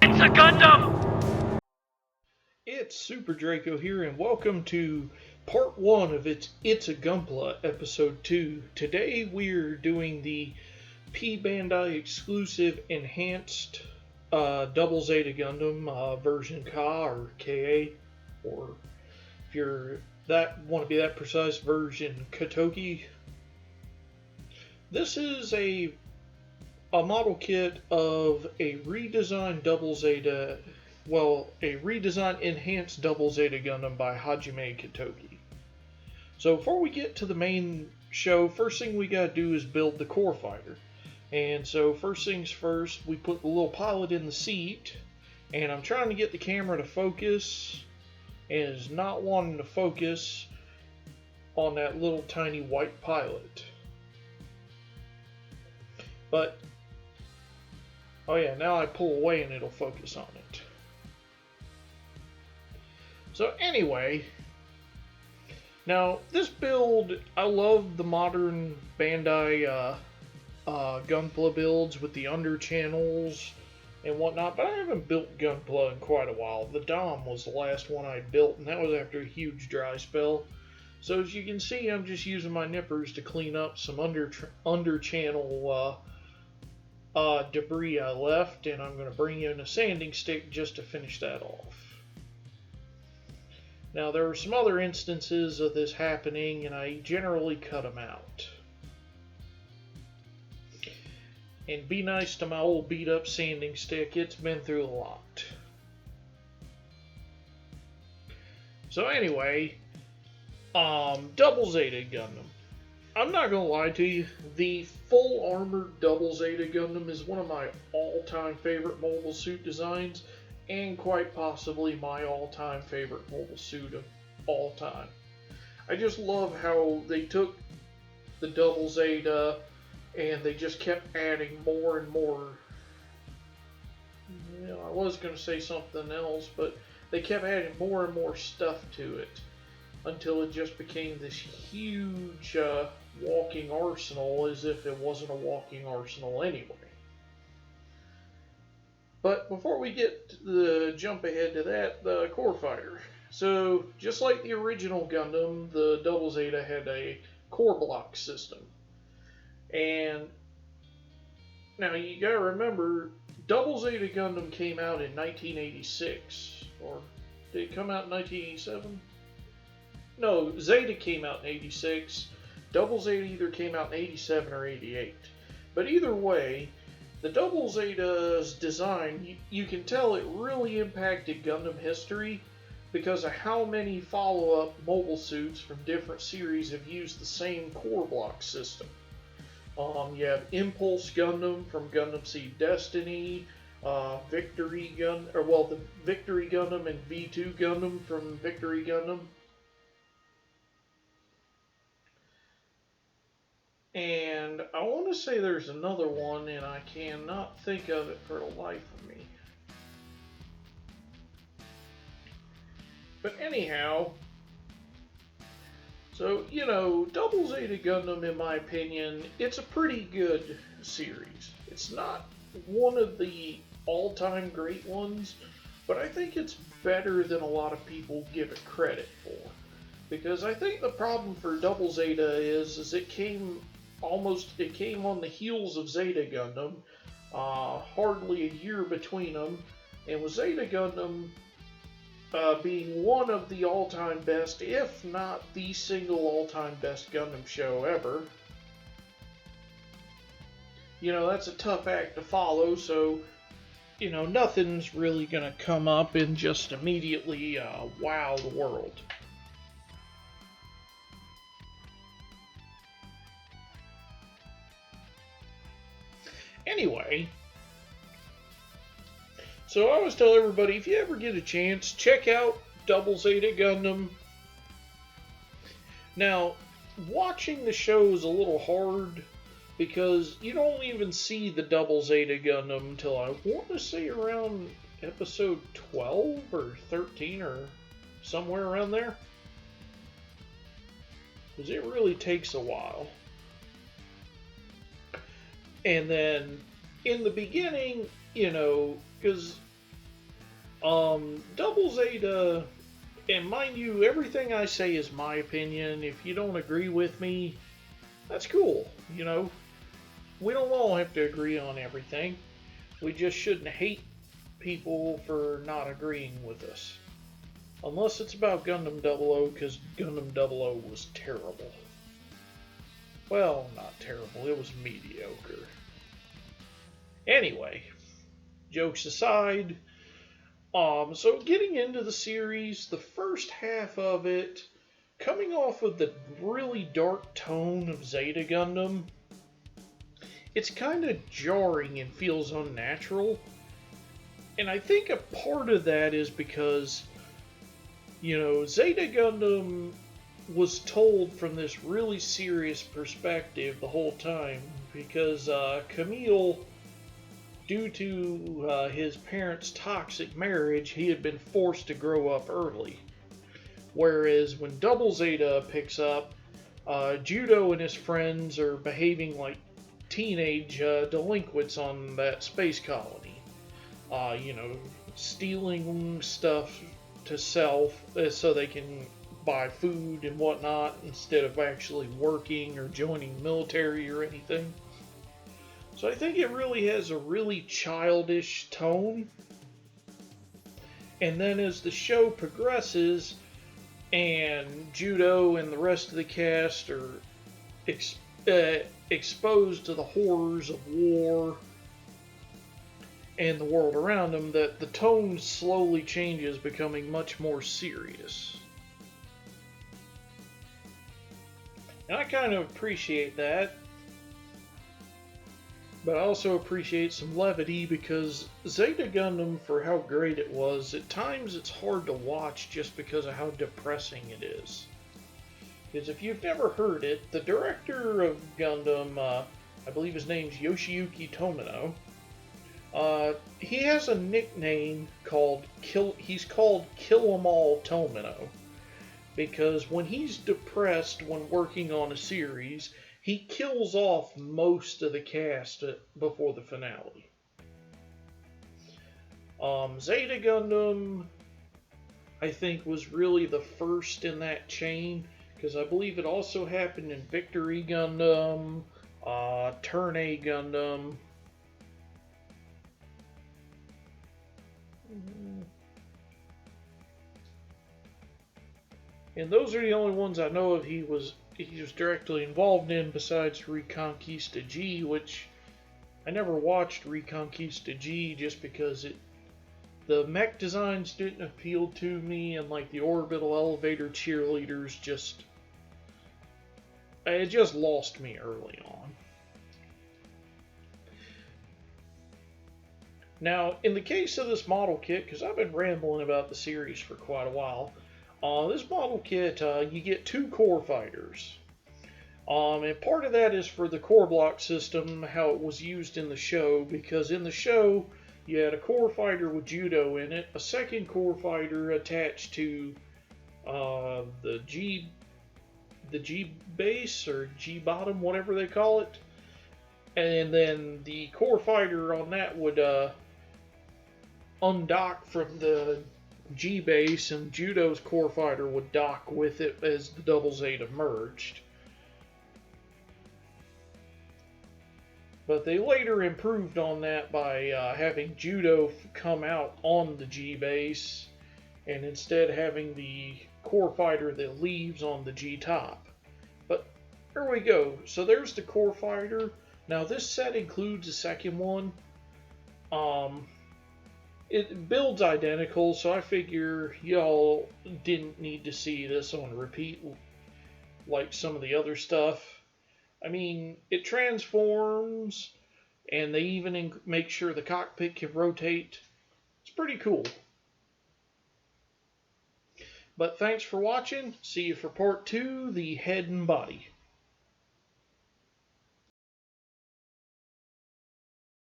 It's a Gundam! It's Super Draco here, and welcome to part 1 of It's a Gunpla, episode 2. Today we're doing the P Bandai exclusive enhanced Double Zeta Gundam version Ka or KA, or if you're want to be that precise, version Katoki. This is a model kit of a redesigned Double Zeta. Well, a redesigned enhanced Double Zeta Gundam by Hajime Katoki. So before we get to the main show, first thing we gotta do is build the core fighter. And so first things first, we put the little pilot in the seat, and I'm trying to get the camera to focus, and it's not wanting to focus on that little tiny white pilot. But, oh yeah, now I pull away and it'll focus on it. So anyway, now this build, I love the modern Bandai Gunpla builds with the under channels and whatnot, but I haven't built Gunpla in quite a while. The Dom was the last one I built, and that was after a huge dry spell. So as you can see, I'm just using my nippers to clean up some under channel debris I left, and I'm going to bring in a sanding stick just to finish that off. Now, there are some other instances of this happening, and I generally cut them out. And be nice to my old beat up sanding stick, it's been through a lot. So anyway, Double Zeta Gundam. I'm not going to lie to you, the full armored Double Zeta Gundam is one of my all-time favorite mobile suit designs, and quite possibly my all-time favorite mobile suit of all time. I just love how they took the Double Zeta and they just kept adding more and more. You know, I was going to say something else, but they kept adding more and more stuff to it until it just became this huge walking arsenal, as if it wasn't a walking arsenal anyway. But before we get to the jump ahead to that, the core fighter. So, just like the original Gundam, the Double Zeta had a core block system. And now you gotta remember, Double Zeta Gundam came out in 1986. Or did it come out in 1987? No, Zeta came out in 86. Double Zeta either came out in 87 or 88. But either way, the Double Zeta's design, you can tell it really impacted Gundam history because of how many follow-up mobile suits from different series have used the same core block system. You have Impulse Gundam from Gundam Seed Destiny, the Victory Gundam and V2 Gundam from Victory Gundam. And I want to say there's another one, and I cannot think of it for the life of me. But anyhow, so, you know, Double Zeta Gundam, in my opinion, it's a pretty good series. It's not one of the all-time great ones, but I think it's better than a lot of people give it credit for. Because I think the problem for Double Zeta is it came on the heels of Zeta Gundam, hardly a year between them, and with Zeta Gundam being one of the all-time best, if not the single all-time best Gundam show ever. You know, that's a tough act to follow, so, you know, nothing's really gonna come up and just immediately wow the world. Anyway, so I always tell everybody, if you ever get a chance, check out Double Zeta Gundam. Now, watching the show is a little hard because you don't even see the Double Zeta Gundam until I want to say around episode 12 or 13 or somewhere around there. Because it really takes a while. And then in the beginning, you know, because Double Zeta, and mind you, everything I say is my opinion. If you don't agree with me, that's cool. You know, we don't all have to agree on everything. We just shouldn't hate people for not agreeing with us. Unless it's about Gundam 00, because Gundam 00 was terrible. Well, not terrible, it was mediocre. Anyway, jokes aside, so getting into the series, the first half of it, coming off of the really dark tone of Zeta Gundam, it's kind of jarring and feels unnatural. And I think a part of that is because, you know, Zeta Gundam was told from this really serious perspective the whole time because Camille, due to his parents' toxic marriage, he had been forced to grow up early. Whereas when Double Zeta picks up, Judo and his friends are behaving like teenage delinquents on that space colony. You know, stealing stuff to sell so they can buy food and whatnot instead of actually working or joining the military or anything. So I think it really has a really childish tone. And then as the show progresses and Judo and the rest of the cast are exposed to the horrors of war and the world around them, that the tone slowly changes, becoming much more serious. And I kind of appreciate that. But I also appreciate some levity because Zeta Gundam, for how great it was, at times it's hard to watch just because of how depressing it is. Because if you've never heard it, the director of Gundam, I believe his name's Yoshiyuki Tomino, he has a nickname called he's called Kill 'Em All Tomino, because when he's depressed when working on a series, he kills off most of the cast before the finale. Zeta Gundam, I think, was really the first in that chain, because I believe it also happened in Victory Gundam, Turn A Gundam. And those are the only ones I know of he was directly involved in, besides Reconquista G, which I never watched Reconquista G just because the mech designs didn't appeal to me, and like the orbital elevator cheerleaders it just lost me early on. Now, in the case of this model kit, because I've been rambling about the series for quite a while, this model kit, you get 2 core fighters. And part of that is for the core block system, how it was used in the show, because in the show, you had a core fighter with Judo in it, a second core fighter attached to the G base, or G bottom, whatever they call it. And then the core fighter on that would undock from the G base, and Judo's core fighter would dock with it as the Double Zeta merged. But they later improved on that by having Judo come out on the G base, and instead having the core fighter that leaves on the G top. But there we go. So there's the core fighter. Now this set includes a second one. It builds identical, so I figure y'all didn't need to see this on repeat like some of the other stuff. I mean, it transforms, and they even make sure the cockpit can rotate. It's pretty cool. But thanks for watching. See you for part 2, the head and body.